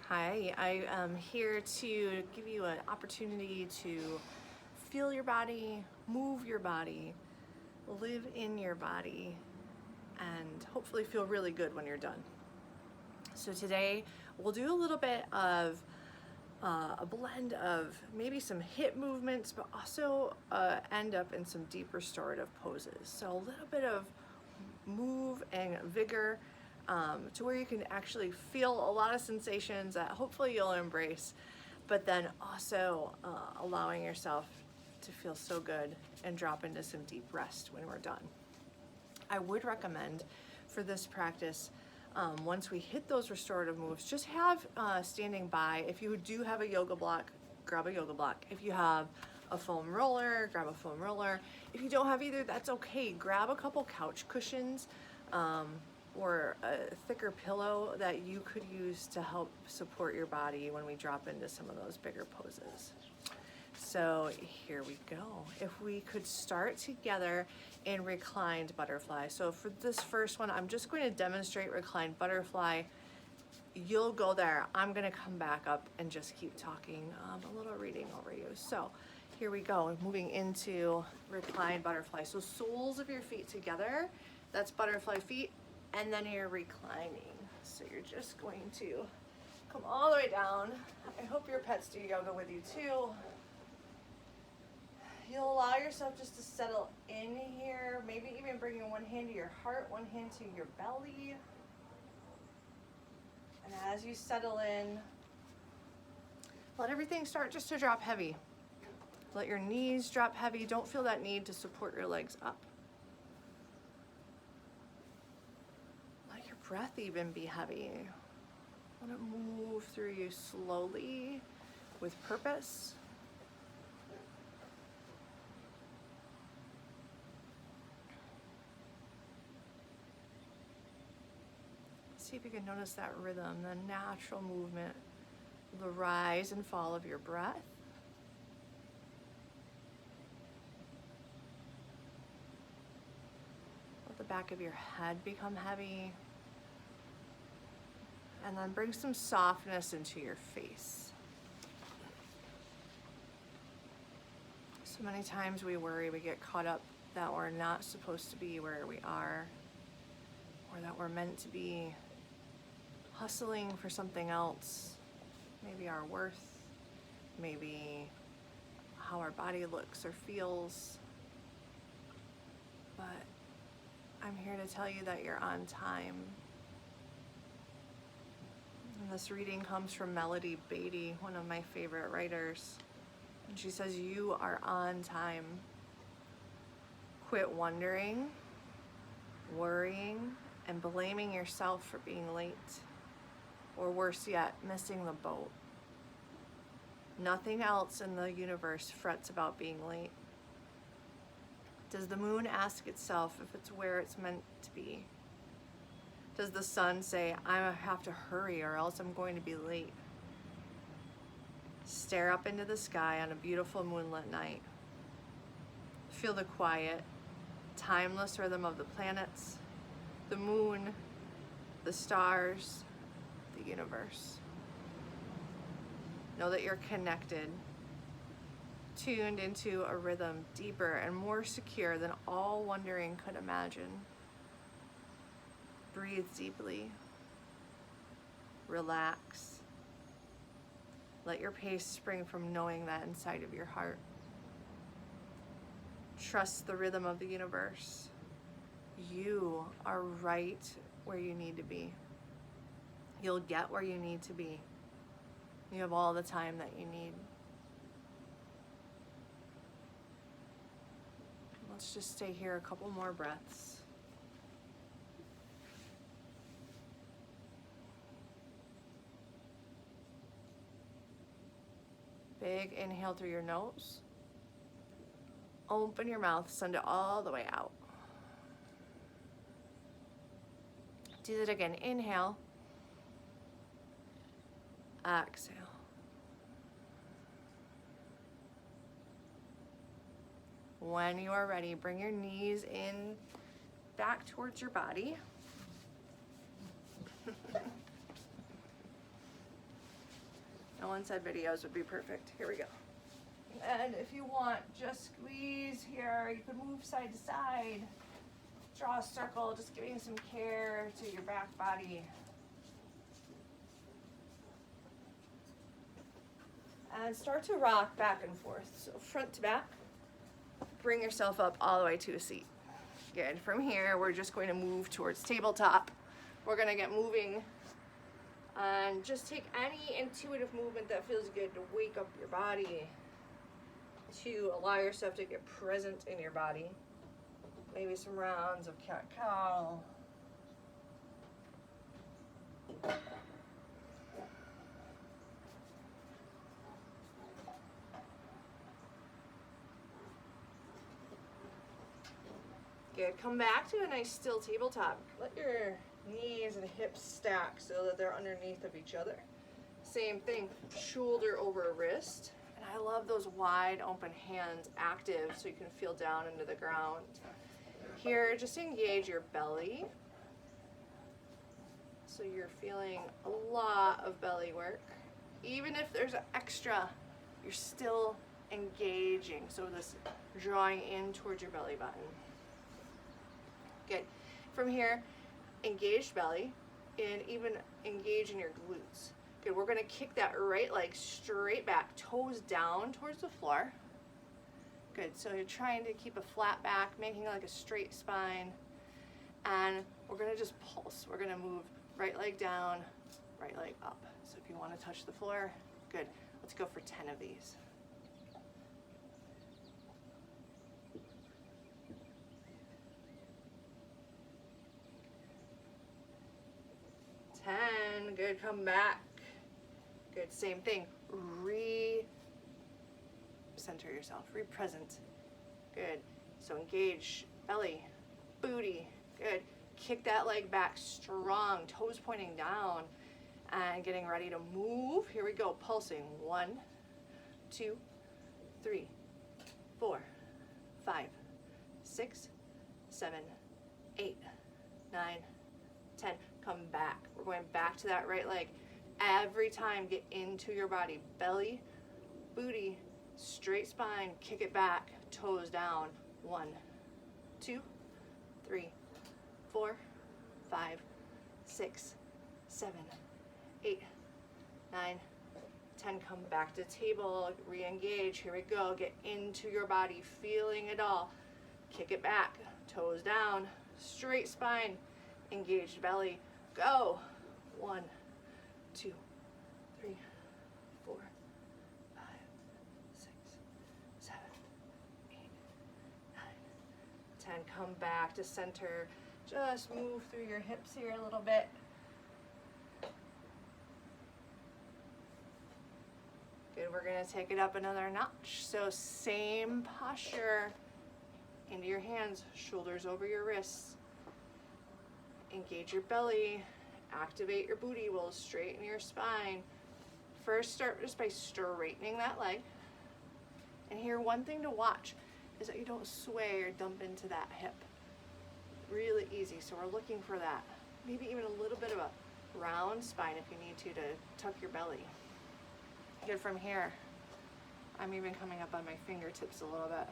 Hi, I am here to give you an opportunity to feel your body, move your body, live in your body, and hopefully feel really good when you're done. So today we'll do a little bit of a blend of maybe some hip movements, but also end up in some deep restorative poses. So a little bit of move and vigor to where you can actually feel a lot of sensations that hopefully you'll embrace, but then also allowing yourself to feel so good and drop into some deep rest when we're done. I would recommend for this practice, once we hit those restorative moves, just have standing by. If you do have a yoga block, grab a yoga block. If you have a foam roller, grab a foam roller. If you don't have either, that's okay. Grab a couple couch cushions or a thicker pillow that you could use to help support your body when we drop into some of those bigger poses. So here we go. If we could start together in reclined butterfly. So for this first one, I'm just going to demonstrate reclined butterfly. You'll go there. I'm gonna come back up and just keep talking a little reading over you. So here we go, moving into reclined butterfly. So soles of your feet together, that's butterfly feet, and then you're reclining. So you're just going to come all the way down. I hope your pets do yoga with you too. You'll allow yourself just to settle in here, maybe even bringing one hand to your heart, one hand to your belly. And as you settle in, let everything start just to drop heavy. Let your knees drop heavy. Don't feel that need to support your legs up. Let your breath even be heavy. Let it move through you slowly with purpose. See if you can notice that rhythm, the natural movement, the rise and fall of your breath. Let the back of your head become heavy. And then bring some softness into your face. So many times we worry, we get caught up that we're not supposed to be where we are, or that we're meant to be hustling for something else, maybe our worth, maybe how our body looks or feels. But I'm here to tell you that you're on time. And this reading comes from Melody Beattie, one of my favorite writers. And she says, you are on time. Quit wondering, worrying, and blaming yourself for being late. Or worse yet, missing the boat. Nothing else in the universe frets about being late. Does the moon ask itself if it's where it's meant to be? Does the sun say, I have to hurry or else I'm going to be late? Stare up into the sky on a beautiful moonlit night. Feel the quiet, timeless rhythm of the planets, the moon, the stars, the universe. Know that you're connected, tuned into a rhythm deeper and more secure than all wondering could imagine. Breathe deeply. Relax. Let your pace spring from knowing that inside of your heart. Trust the rhythm of the universe. You are right where you need to be. You'll get where you need to be. You have all the time that you need. Let's just stay here a couple more breaths. Big inhale through your nose. Open your mouth, send it all the way out. Do that again. Inhale. Exhale. When you are ready, bring your knees in back towards your body. unsaid videos would be perfect. Here we go. And if you want, just squeeze here. You can move side to side. Draw a circle, just giving some care to your back body. And start to rock back and forth. So front to back. Bring yourself up all the way to a seat. Good. From here, we're just going to move towards tabletop. We're going to get moving and just take any intuitive movement that feels good to wake up your body, to allow yourself to get present in your body. Maybe some rounds of cat-cow. Good. Come back to a nice still tabletop. Let your knees and hips stack so that they're underneath of each other. Same thing, shoulder over wrist. And I love those wide open hands active so you can feel down into the ground. Here, just engage your belly. So you're feeling a lot of belly work. Even if there's an extra, you're still engaging. So this drawing in towards your belly button. Good. From here, engaged belly and even engage in your glutes. Good. We're going to kick that right leg straight back, toes down towards the floor. Good. So you're trying to keep a flat back, making like a straight spine. And we're going to just pulse. We're going to move right leg down, right leg up. So if you want to touch the floor, good. Let's go for 10 of these. Good, come back. Good, same thing. Center yourself, re-present. Good, so engage belly, booty. Good, kick that leg back strong, toes pointing down and getting ready to move. Here we go, pulsing. 1, 2, 3, 4, 5, 6, 7, 8, 9, 10. Come back. We're going back to that right leg. Every time, get into your body. Belly, booty, straight spine, kick it back, toes down. 1, 2, 3, 4, 5, 6, 7, 8, 9, 10. Come back to table, re-engage. Here we go. Get into your body, feeling it all. Kick it back, toes down, straight spine, engaged belly. Go. 1, 2, 3, 4, 5, 6, 7, 8, 9, 10. Come back to center. Just move through your hips here a little bit. Good, we're gonna take it up another notch. So same posture, into your hands, shoulders over your wrists. Engage your belly, activate your booty, will straighten your spine. First, start just by straightening that leg. And here, one thing to watch is that you don't sway or dump into that hip. Really easy, so we're looking for that. Maybe even a little bit of a round spine if you need to tuck your belly. Good, from here, I'm even coming up on my fingertips a little bit.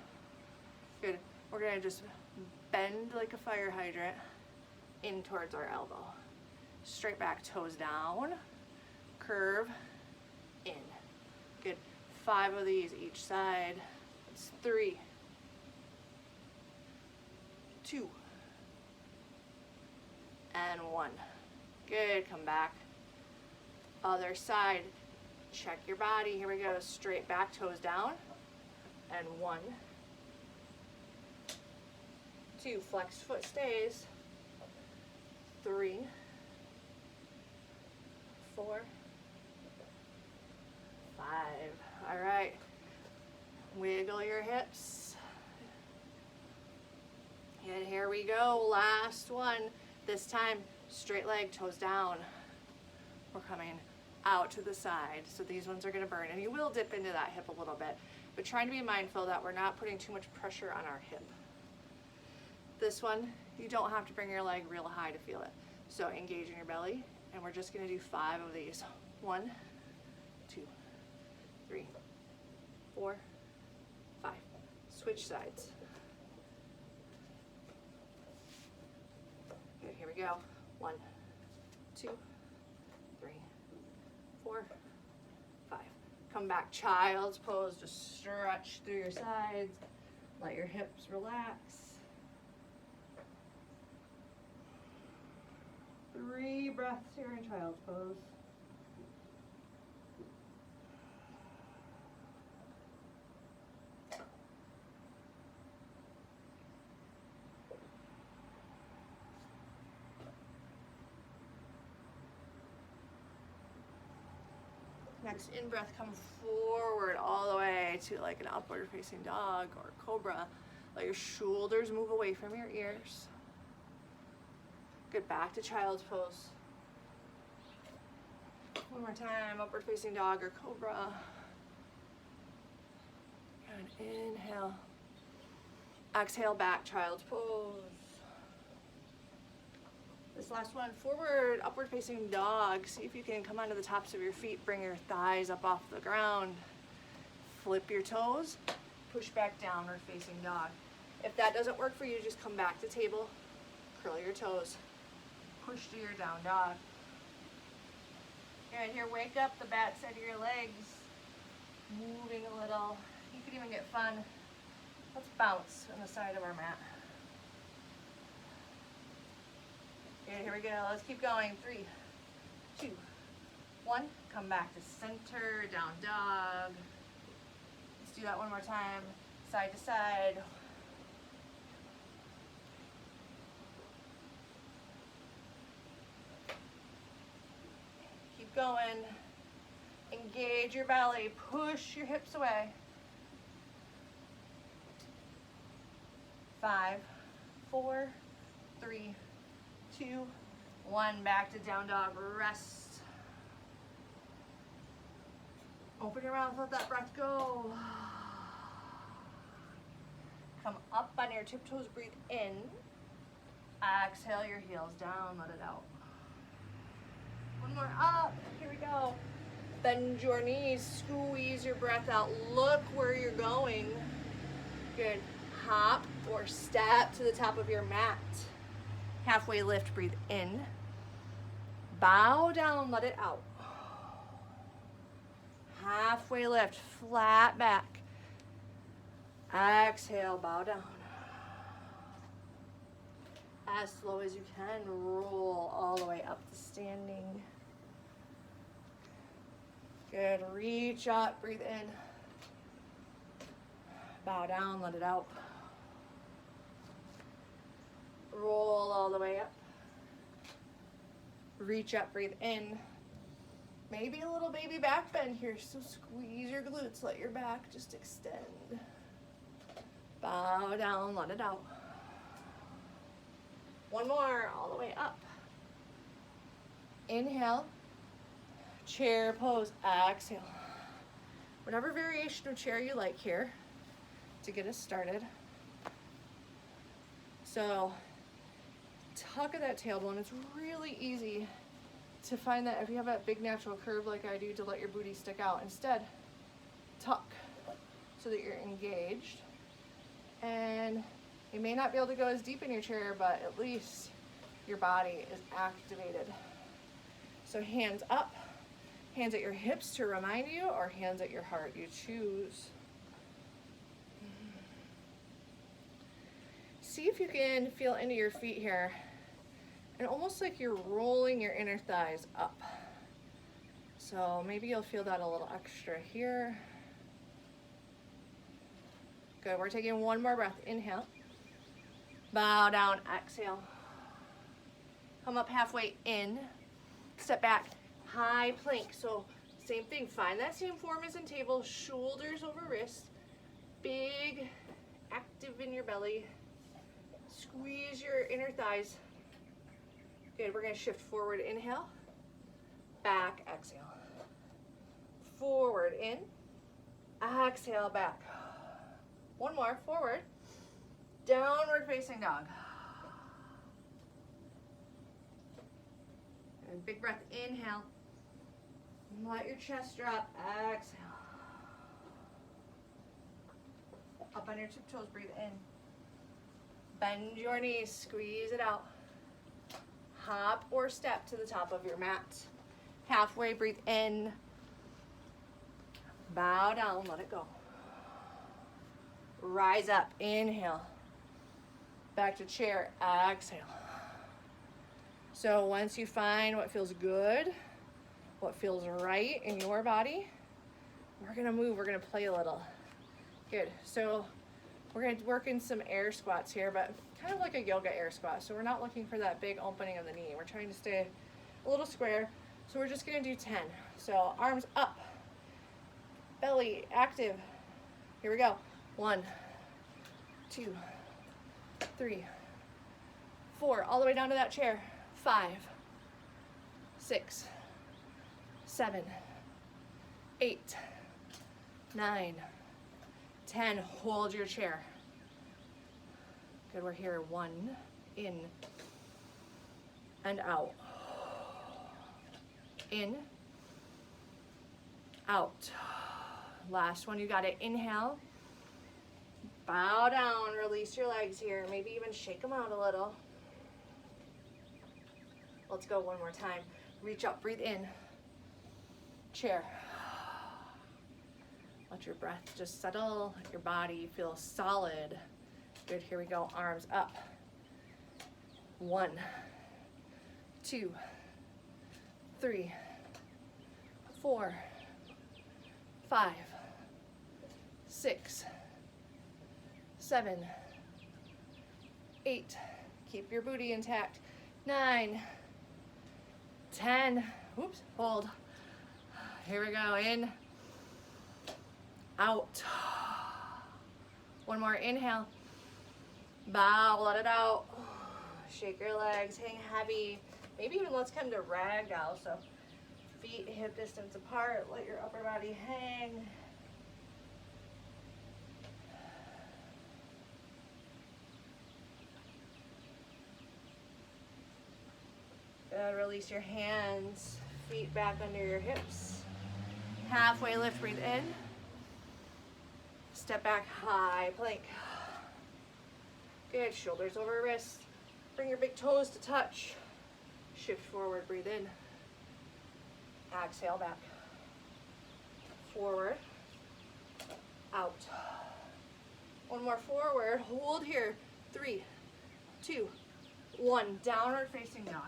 Good, we're gonna just bend like a fire hydrant in towards our elbow. Straight back, toes down, curve, in. Good, 5 of these each side. It's 3, 2, and 1. Good, come back. Other side, check your body. Here we go, straight back, toes down, and 1, 2, flexed foot stays. 3, 4, 5. All right. Wiggle your hips. And here we go. Last one. This time, straight leg, toes down. We're coming out to the side. So these ones are going to burn. And you will dip into that hip a little bit. But trying to be mindful that we're not putting too much pressure on our hip. This one, you don't have to bring your leg real high to feel it. So engage in your belly, and we're just gonna do 5 of these. 1, 2, 3, 4, 5. Switch sides. Good, here we go. 1, 2, 3, 4, 5. Come back, child's pose. Just stretch through your sides. Let your hips relax. 3 breaths here in child's pose. Next in-breath, come forward all the way to like an upward facing dog or cobra. Let your shoulders move away from your ears. Good, back to child's pose. One more time, upward facing dog or cobra. And inhale. Exhale, back, child's pose. This last one, forward, upward facing dog. See if you can come onto the tops of your feet, bring your thighs up off the ground. Flip your toes, push back, downward facing dog. If that doesn't work for you, just come back to table, curl your toes, push to your down dog. Good, here, wake up the back side of your legs, moving a little. You could even get fun. Let's bounce on the side of our mat. Okay, here we go. Let's keep going. 3, 2, 1. Come back to center, down dog. Let's do that one more time. Side to side. Keep going. Engage your belly. Push your hips away. 5, 4, 3, 2, 1. Back to down dog. Rest. Open your mouth. Let that breath go. Come up on your tiptoes. Breathe in. Exhale your heels down. Let it out. One more up. Here we go. Bend your knees. Squeeze your breath out. Look where you're going. Good. Hop or step to the top of your mat. Halfway lift, breathe in. Bow down, let it out. Halfway lift, flat back. Exhale, bow down. As slow as you can, roll all the way up to standing. Good, reach up, breathe in. Bow down, let it out. Roll all the way up. Reach up, breathe in. Maybe a little baby back bend here, so squeeze your glutes, let your back just extend. Bow down, let it out. One more, all the way up. Inhale, chair pose, exhale. Whatever variation of chair you like here to get us started. So, tuck of that tailbone. It's really easy to find that if you have that big natural curve like I do, to let your booty stick out. Instead, tuck so that you're engaged. And you may not be able to go as deep in your chair, but at least your body is activated. So hands up, hands at your hips to remind you, or hands at your heart, you choose. See if you can feel into your feet here, and almost like you're rolling your inner thighs up. So maybe you'll feel that a little extra here. Good, we're taking one more breath. Inhale, bow down, exhale. Come up halfway in, step back, high plank. So same thing, find that same form as in table, shoulders over wrists, big, active in your belly. Squeeze your inner thighs. Good, we're gonna shift forward, inhale, back, exhale. Forward, in, exhale, back. One more, forward, downward facing dog. And big breath, inhale. Let your chest drop, exhale. Up on your tiptoes, breathe in. Bend your knees, squeeze it out. Hop or step to the top of your mat. Halfway, breathe in. Bow down, let it go. Rise up, inhale. Back to chair, exhale. So once you find what feels good, what feels right in your body, we're gonna move, we're gonna play a little. Good, so we're gonna work in some air squats here, but kind of like a yoga air squat. So we're not looking for that big opening of the knee. We're trying to stay a little square. So we're just gonna do 10. So arms up, belly active. Here we go. 1, 2, 3, 4, all the way down to that chair. 5, 6, 7, 8, 9, 10. Hold your chair. Good, we're here. 1, in, and out. In, out. Last one, you got it. Inhale. Bow down, release your legs here. Maybe even shake them out a little. Let's go one more time. Reach up, breathe in. Chair. Let your breath just settle. Let your body feel solid. Good, here we go. Arms up. 1, 2, 3, 4, 5, 6, 7, 8. Keep your booty intact. 9, 10. Oops, hold. Here we go. In, out. One more. Inhale. Bow, let it out. Shake your legs, hang heavy. Maybe even let's come to ragdoll. So feet hip distance apart. Let your upper body hang. Good, release your hands, feet back under your hips. Halfway lift, breathe in. Step back, high plank. Good, shoulders over wrists. Bring your big toes to touch. Shift forward, breathe in. Exhale back. Forward, out. One more forward, hold here. 3, 2, 1, downward facing dog.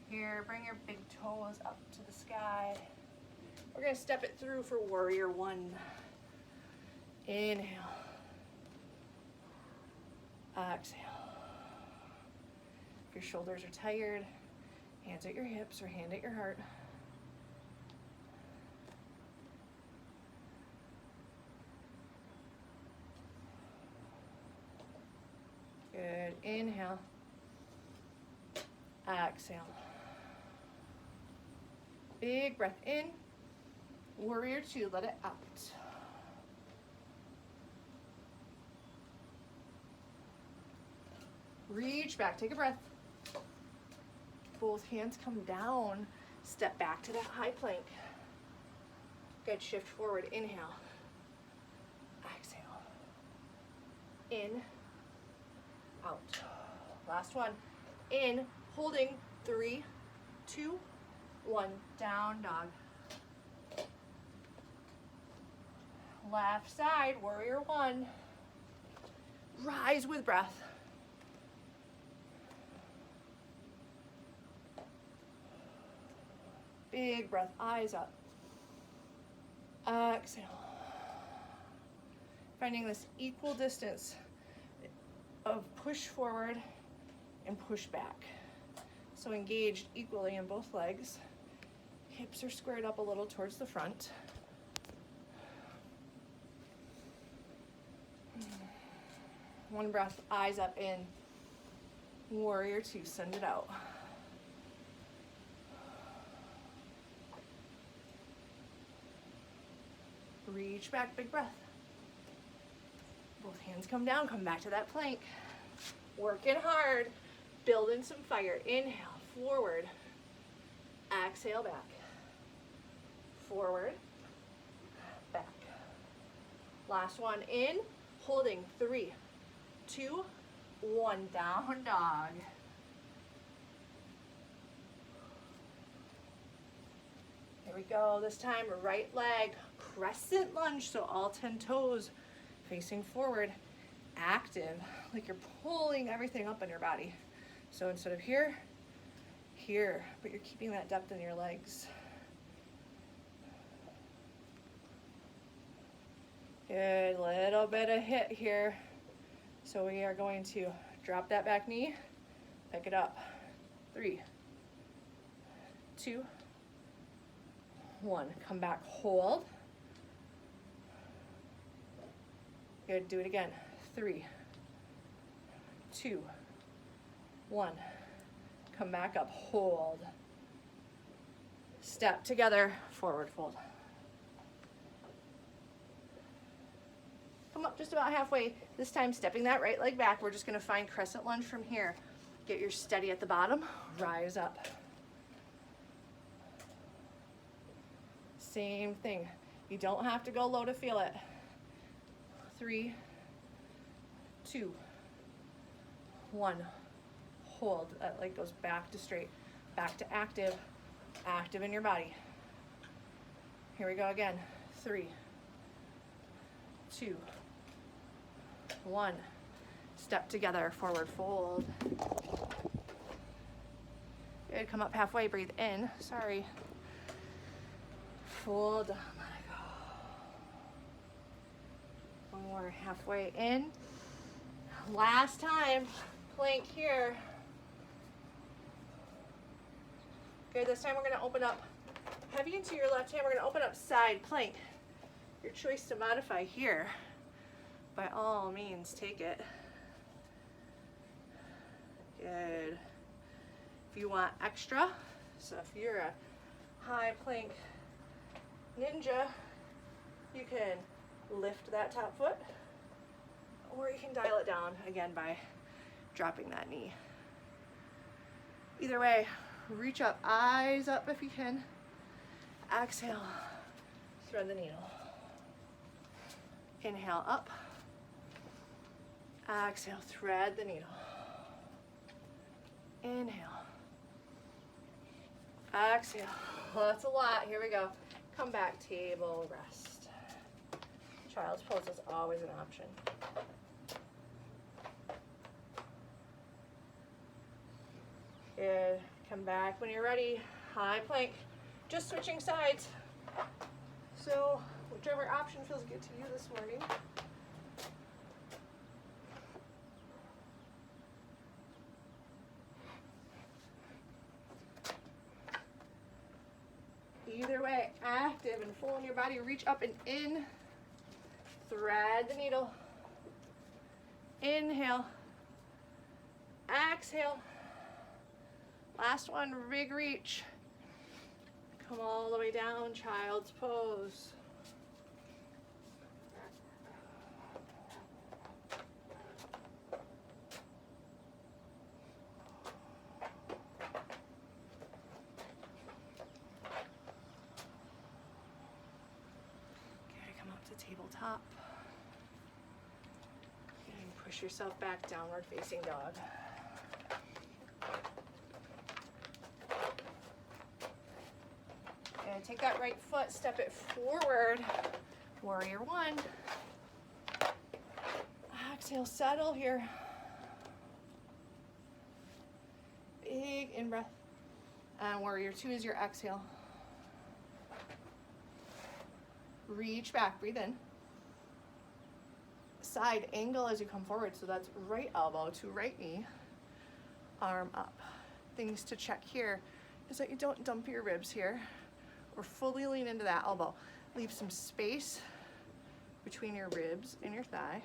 Here, bring your big toes up to the sky. We're gonna step it through for warrior 1. Inhale. Exhale. If your shoulders are tired, hands at your hips or hand at your heart. Good, inhale. Exhale. Big breath in. Warrior 2, let it out. Reach back, take a breath. Both hands come down. Step back to that high plank. Good, shift forward, inhale. Exhale. In, out. Last one. In, holding, 3, 2, 1, down dog. Left side, warrior 1. Rise with breath. Big breath, eyes up. Exhale. Finding this equal distance of push forward and push back. So engaged equally in both legs. Hips are squared up a little towards the front. One breath, eyes up in. Warrior 2, send it out. Reach back, big breath. Both hands come down, come back to that plank. Working hard. Building some fire. Inhale, forward. Exhale, back. Forward, back. Last one, in, holding, 3, 2, 1, down dog. Here we go, this time right leg, crescent lunge, so all 10 toes facing forward, active, like you're pulling everything up in your body. So instead of here, here, but you're keeping that depth in your legs. Good, little bit of hit here. So we are going to drop that back knee, pick it up. 3, 2, 1. Come back, hold. Good, do it again. 3, 2, 1. Come back up, hold. Step together, forward fold. Come up just about halfway. This time stepping that right leg back. We're just gonna find crescent lunge from here. Get your steady at the bottom, rise up. Same thing. You don't have to go low to feel it. 3, 2, 1. Hold. That leg goes back to straight, back to active, active in your body. Here we go again. 3, 2, 1. Step together, forward fold. Good, come up halfway, breathe in. Sorry. Fold, let it go. One more, halfway in. Last time, plank here. Good, this time we're gonna open up heavy into your left hand. We're gonna open up side plank. Your choice to modify here. By all means, take it. Good. If you want extra, so if you're a high plank ninja, you can lift that top foot, or you can dial it down again by dropping that knee. Either way, reach up, eyes up if you can. Exhale, thread the needle. Inhale up. Exhale, thread the needle. Inhale. Exhale. That's a lot. Here we go. Come back, table, rest. Child's pose is always an option. Good. Come back when you're ready. High plank. Just switching sides. So whichever option feels good to you this morning. Either way, active and full in your body. Reach up and in. Thread the needle. Inhale. Exhale. Last one, big reach. Come all the way down, child's pose. Tabletop. And push yourself back, downward facing dog. And take that right foot, step it forward. Warrior one. Exhale, settle here. Big in-breath. And warrior two is your exhale. Reach back, breathe in. Side angle as you come forward, so that's right elbow to right knee, arm up. Things to check here is that you don't dump your ribs here or fully lean into that elbow. Leave some space between your ribs and your thigh.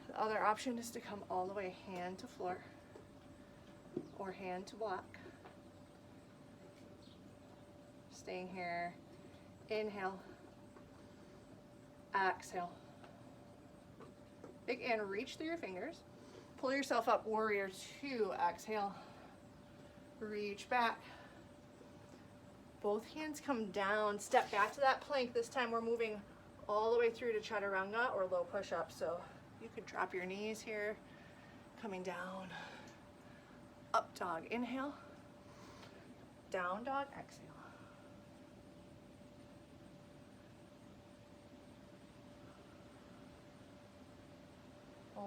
The other option is to come all the way hand to floor or hand to block. Staying here. Inhale, exhale. Big and reach through your fingers. Pull yourself up, warrior two, exhale. Reach back. Both hands come down, step back to that plank. This time we're moving all the way through to chaturanga or low push-up. So you could drop your knees here, coming down. Up dog, inhale. Down dog, exhale.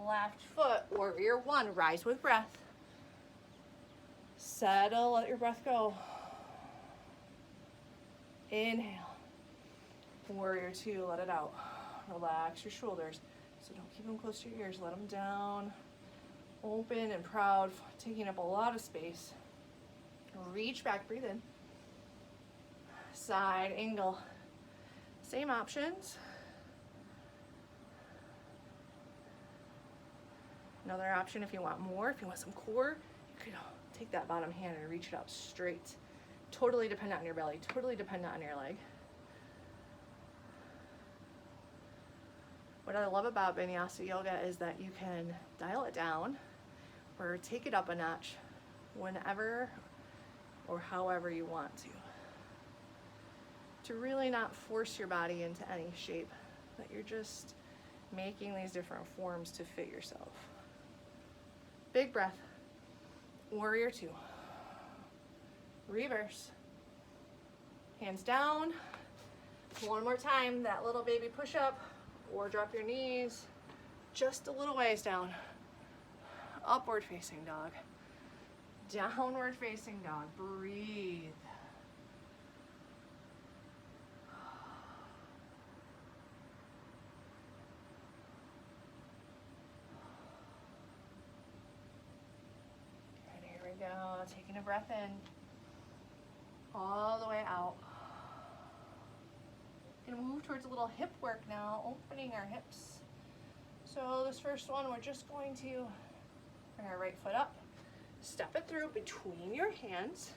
Left foot, warrior one, rise with breath. Settle, let your breath go. Inhale. Warrior two, let it out. Relax your shoulders. So don't keep them close to your ears, let them down. Open and proud, taking up a lot of space. Reach back, breathe in. Side angle. Same options. Another option if you want more, if you want some core, you could take that bottom hand and reach it out straight. Totally dependent on your belly, totally dependent on your leg. What I love about Vinyasa Yoga is that you can dial it down or take it up a notch whenever or however you want to. To really not force your body into any shape, that you're just making these different forms to fit yourself. Big breath. Warrior two. Reverse. Hands down. One more time, that little baby push up, or drop your knees just a little ways down. Upward facing dog. Downward facing dog. Breathe. Go, taking a breath in, all the way out. Gonna move towards a little hip work now, opening our hips. So this first one, we're just going to bring our right foot up, step it through between your hands,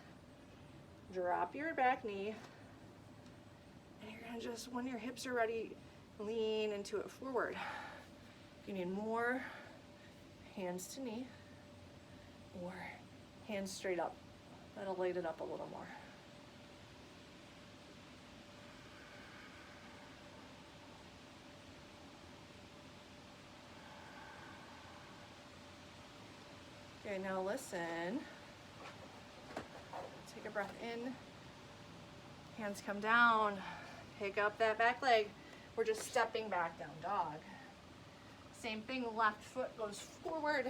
drop your back knee, and you're gonna just, when your hips are ready, lean into it forward. If you need more, hands to knee, or hands straight up. That'll light it up a little more. Okay, now listen. Take a breath in. Hands come down. Pick up that back leg. We're just stepping back down dog. Same thing, left foot goes forward.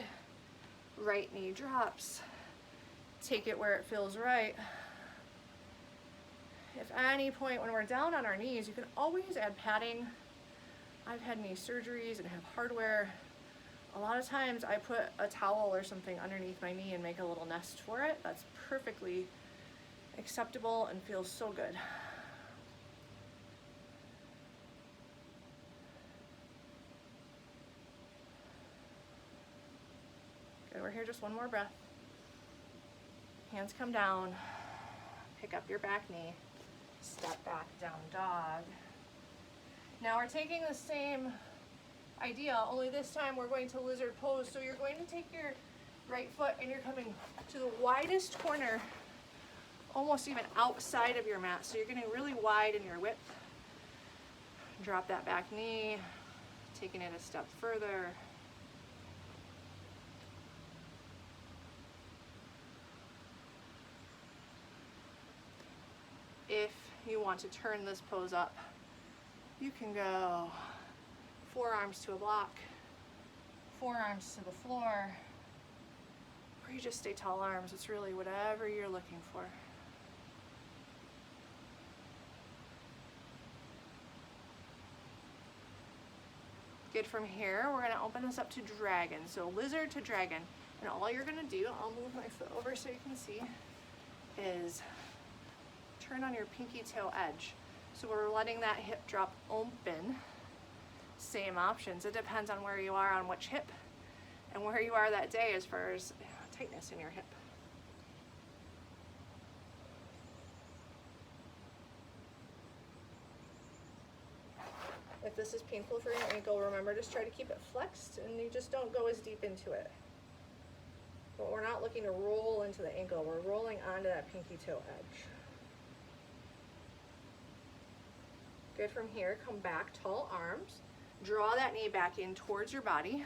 Right knee drops. Take it where it feels right. If at any point when we're down on our knees, you can always add padding. I've had knee surgeries and have hardware. A lot of times I put a towel or something underneath my knee and make a little nest for it. That's perfectly acceptable and feels so good. Good, we're here just one more breath. Hands come down, pick up your back knee, step back, down dog. Now we're taking the same idea, only this time we're going to lizard pose. So you're going to take your right foot and you're coming to the widest corner, almost even outside of your mat. So you're getting really wide in your width. Drop that back knee, taking it a step further. If you want to turn this pose up, you can go forearms to a block, forearms to the floor, or you just stay tall arms. It's really whatever you're looking for. Good, from here, we're gonna open this up to dragon. So lizard to dragon. And all you're gonna do, I'll move my foot over so you can see, is turn on your pinky toe edge. So we're letting that hip drop open. Same options. It depends on where you are on which hip and where you are that day as far as tightness in your hip. If this is painful for your ankle, remember, just try to keep it flexed and you just don't go as deep into it. but we're not looking to roll into the ankle. We're rolling onto that pinky toe edge. Good. From here, come back, tall arms. Draw that knee back in towards your body.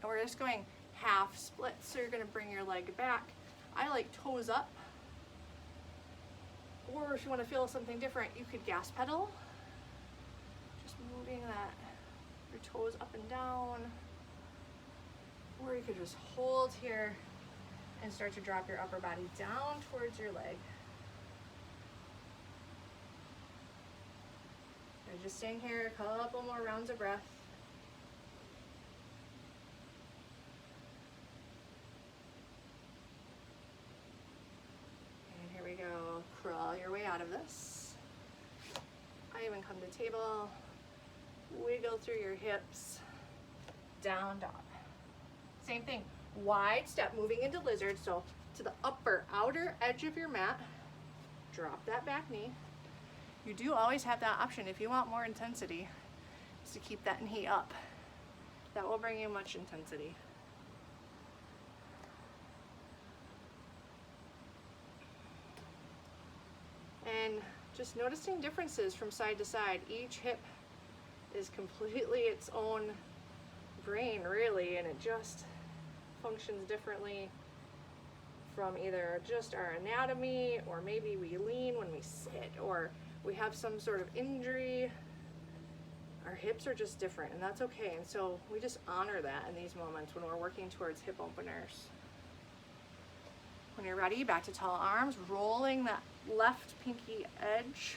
And we're just going half splits. So you're gonna bring your leg back. I like toes up. Or if you wanna feel something different, you could gas pedal. Just moving your toes up and down. Or you could just hold here and start to drop your upper body down towards your leg. And just staying here, a couple more rounds of breath. And here we go. Crawl your way out of this. I even come to table. Wiggle through your hips. Down dog. Same thing. Wide step, moving into lizard. So to the upper outer edge of your mat. Drop that back knee. You do always have that option if you want more intensity, is to keep that knee up. That will bring you much intensity. And just noticing differences from side to side. Each hip is completely its own brain, really, and it just functions differently from either just our anatomy, or maybe we lean when we sit, or we have some sort of injury. Our hips are just different, and that's okay. And so we just honor that in these moments when we're working towards hip openers. When you're ready, back to tall arms, rolling that left pinky edge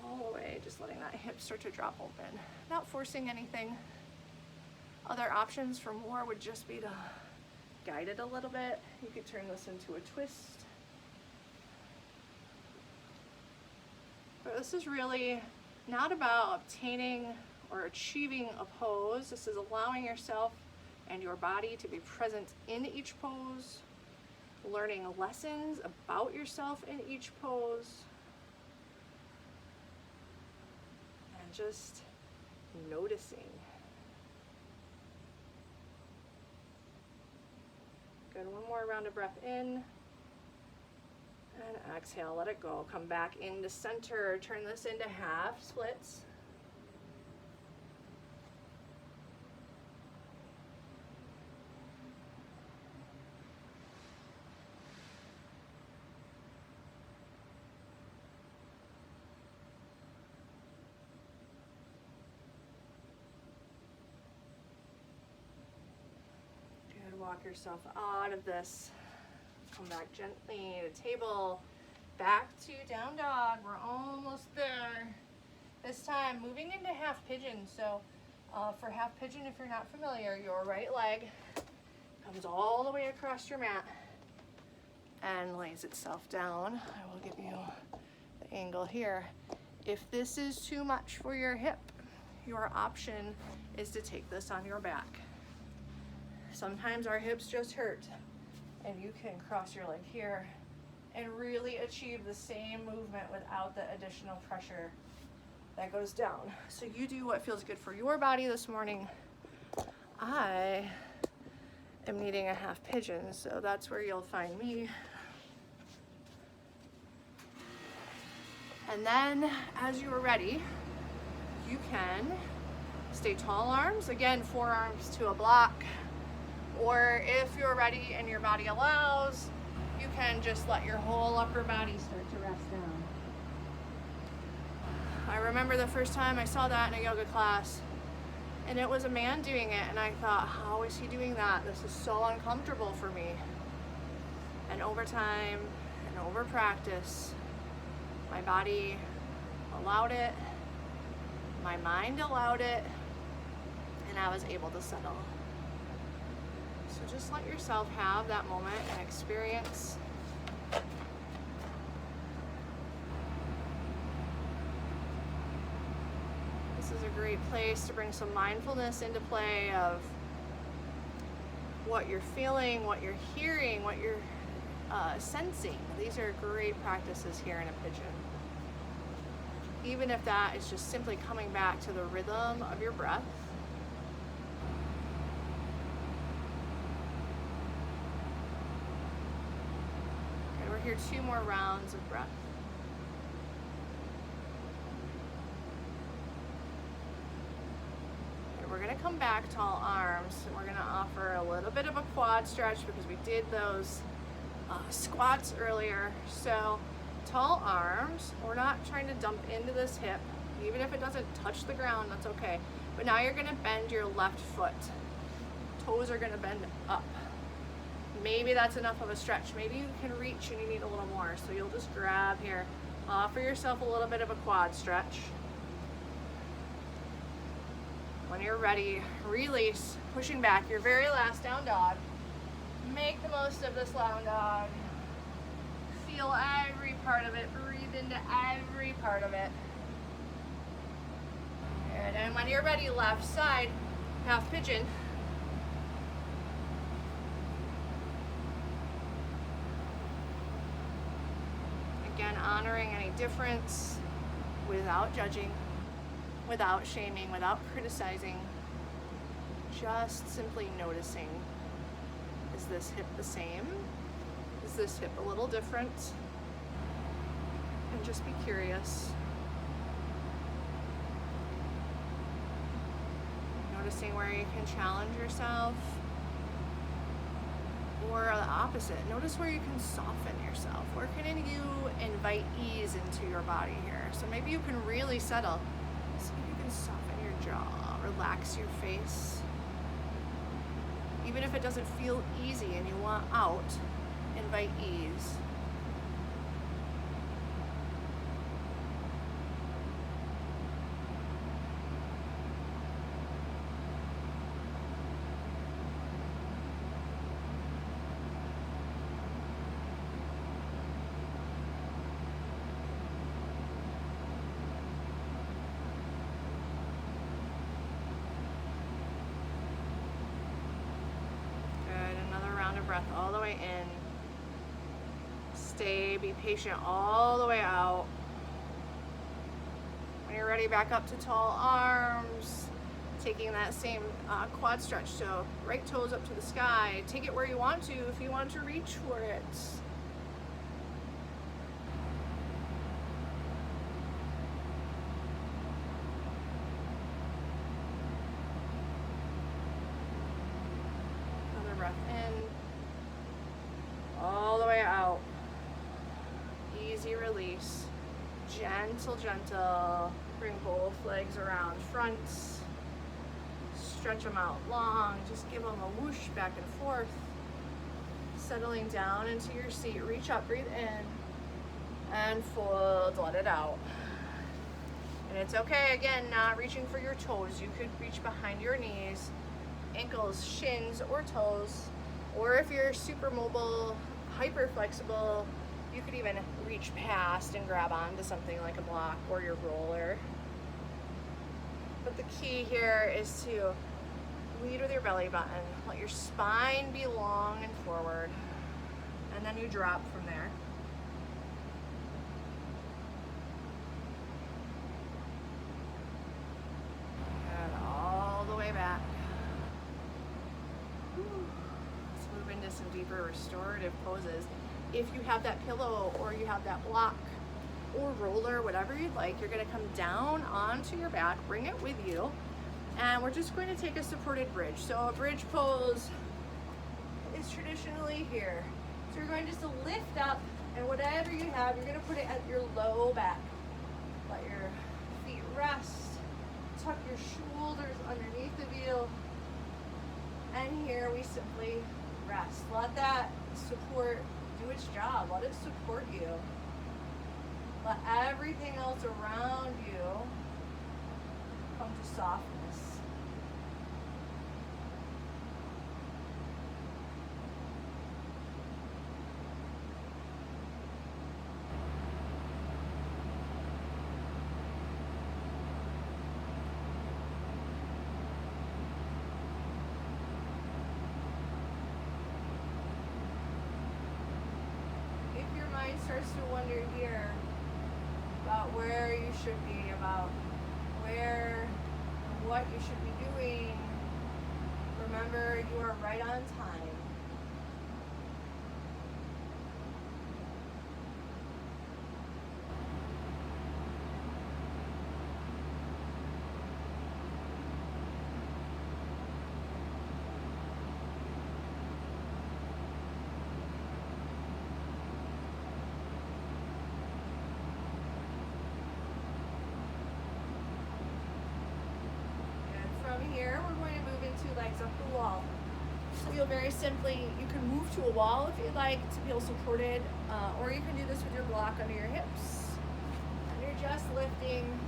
all the way, just letting that hip start to drop open. Not forcing anything. Other options for more would just be to guide it a little bit. You could turn this into a twist. But this is really not about obtaining or achieving a pose. This is allowing yourself and your body to be present in each pose, learning lessons about yourself in each pose, and just noticing. Good, one more round of breath in. And exhale, let it go. Come back into center. Turn this into half splits. Good, walk yourself out of this. Come back gently to table, back to down dog. We're almost there. This time, moving into half pigeon. So for half pigeon, if you're not familiar, your right leg comes all the way across your mat and lays itself down. I will give you the angle here. If this is too much for your hip, your option is to take this on your back. Sometimes our hips just hurt, and you can cross your leg here and really achieve the same movement without the additional pressure that goes down. So you do what feels good for your body this morning. I am needing a half pigeon, so that's where you'll find me. And then as you are ready, you can stay tall arms. Again, forearms to a block. Or if you're ready and your body allows, you can just let your whole upper body start to rest down. I remember the first time I saw that in a yoga class, and it was a man doing it, and I thought, how is he doing that? This is so uncomfortable for me. And over time and over practice, my body allowed it, my mind allowed it, and I was able to settle. So just let yourself have that moment and experience. This is a great place to bring some mindfulness into play of what you're feeling, what you're hearing, what you're sensing. These are great practices here in a pigeon. Even if that is just simply coming back to the rhythm of your breath. we're here 2 more rounds of breath. We're gonna come back, tall arms, and we're gonna offer a little bit of a quad stretch because we did those squats earlier. So tall arms, we're not trying to dump into this hip. Even if it doesn't touch the ground, that's okay. But now you're gonna bend your left foot. Toes are gonna bend up. Maybe that's enough of a stretch. Maybe you can reach and you need a little more. So you'll just grab here. Offer yourself a little bit of a quad stretch. When you're ready, release, pushing back, your very last down dog. Make the most of this down dog. Feel every part of it, breathe into every part of it. Good, and when you're ready, left side, half pigeon. Again, honoring any difference without judging, without shaming, without criticizing, just simply noticing. Is this hip the same? Is this hip a little different? And just be curious. Noticing where you can challenge yourself, or the opposite. Notice where you can soften yourself. Where can you invite ease into your body here? So maybe you can really settle. So you can soften your jaw, relax your face. Even if it doesn't feel easy and you want out, invite ease. Breath all the way in. Stay, be patient all the way out. When you're ready, back up to tall arms. Taking that same quad stretch. So right toes up to the sky. Take it where you want to if you want to reach for it. Another breath in. All the way out. Easy release. Gentle, gentle. Bring both legs around front. Stretch them out long. Just give them a whoosh back and forth. Settling down into your seat. Reach up, breathe in. And fold, let it out. And it's okay, again, not reaching for your toes. You could reach behind your knees, ankles, shins, or toes. Or if you're super mobile, hyper flexible, you could even reach past and grab onto something like a block or your roller. But the key here is to lead with your belly button. Let your spine be long and forward. And then you drop from there. And all the way back. Some deeper restorative poses. If you have that pillow or you have that block or roller, whatever you'd like, you're going to come down onto your back, bring it with you, and we're just going to take a supported bridge. So a bridge pose is traditionally here. So you're going just to lift up, and whatever you have, you're going to put it at your low back. Let your feet rest. Tuck your shoulders underneath of you. And here we simply rest. Let that support do its job. Let it support you. Let everything else around you come to softness. Starts to wonder here about where you should be, about where and what you should be doing. Remember, you are right on time. two legs up the wall. So you'll very simply, you can move to a wall if you'd like to feel supported, or you can do this with your block under your hips. And you're just lifting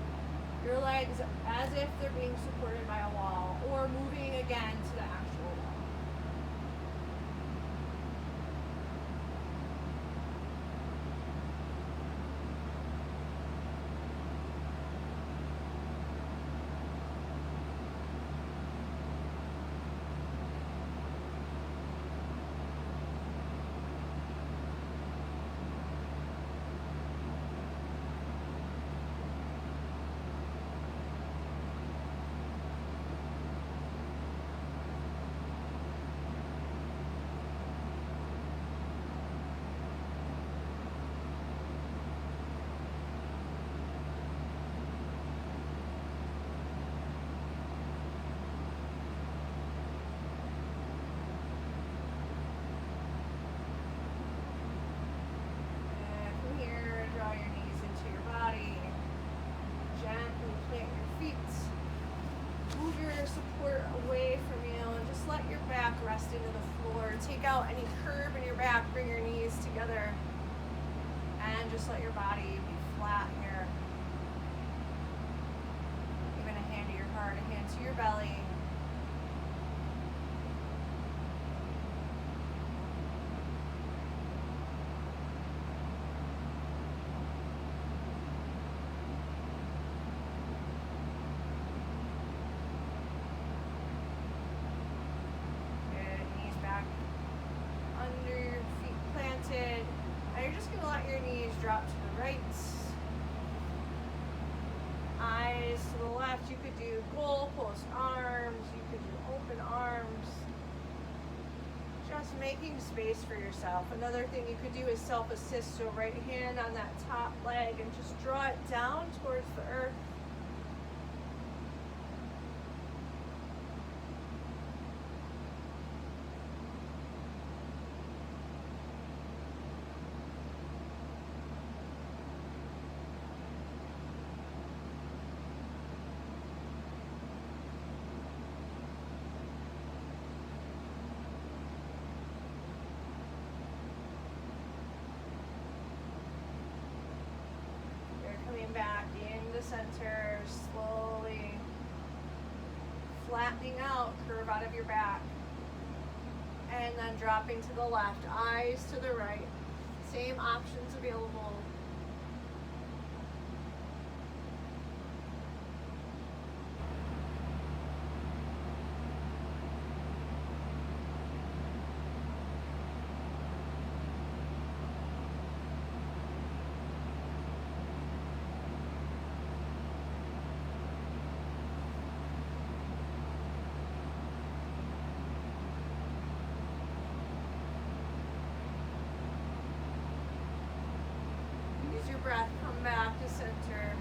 your legs as if they're being supported by a wall, or moving again to the actual wall. Support away from you, and just let your back rest into the floor. Take out any curve in your back, bring your knees together, and just let your body be flat here. Even a hand to your heart, a hand to your belly. Drop to the right. Eyes to the left. You could do goalpost arms. You could do open arms. Just making space for yourself. Another thing you could do is self-assist. So right hand on that top leg and just draw it down towards the earth. Back into center, slowly flattening out, curve out of your back, and then dropping to the left, eyes to the right. Same options available. Breath, come back to center.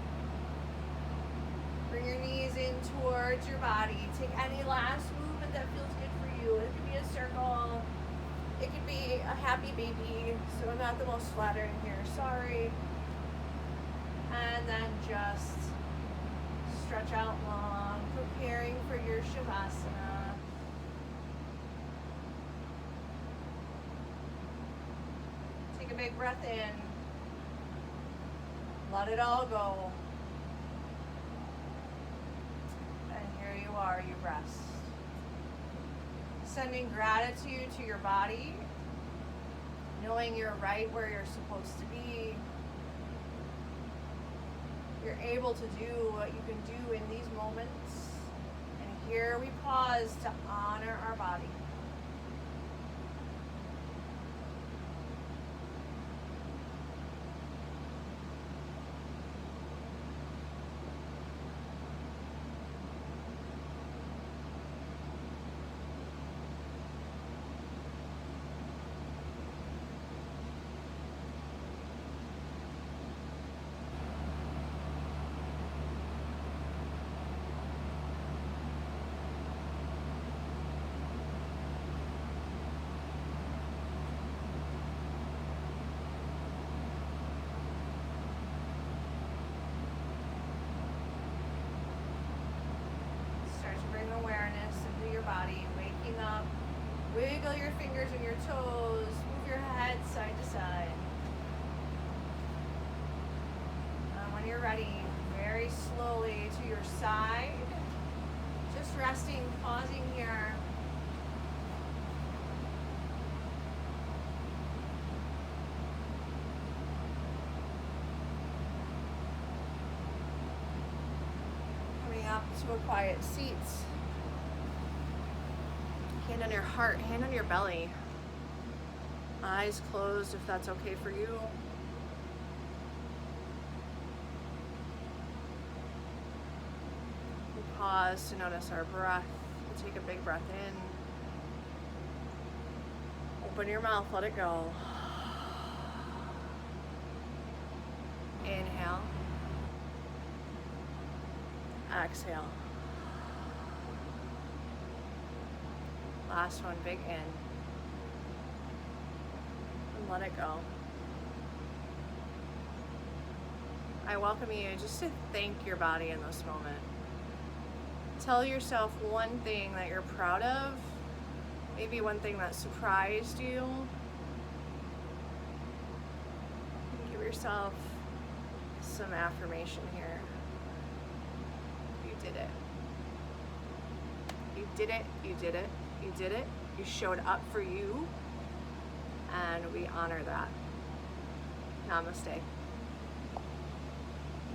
Bring your knees in towards your body. Take any last movement that feels good for you. It could be a circle. It could be a happy baby. So I'm not the most flattering here. Sorry. And then just stretch out long, preparing for your Shavasana. Take a big breath in. Let it all go. And here you are, you rest. Sending gratitude to your body, knowing you're right where you're supposed to be. You're able to do what you can do in these moments. And here we pause to honor our body. Wiggle your fingers and your toes. Move your head side to side. And when you're ready, very slowly to your side. Just resting, pausing here. Coming up to a quiet seat. Hand on your heart, hand on your belly. Eyes closed if that's okay for you. We pause to notice our breath. We'll take a big breath in. Open your mouth, let it go. Inhale. Exhale. Last one, big in. And let it go. I welcome you just to thank your body in this moment. Tell yourself one thing that you're proud of, maybe one thing that surprised you. Give yourself some affirmation here. You did it. You did it, you did it, you did it. You showed up for you, and we honor that. Namaste.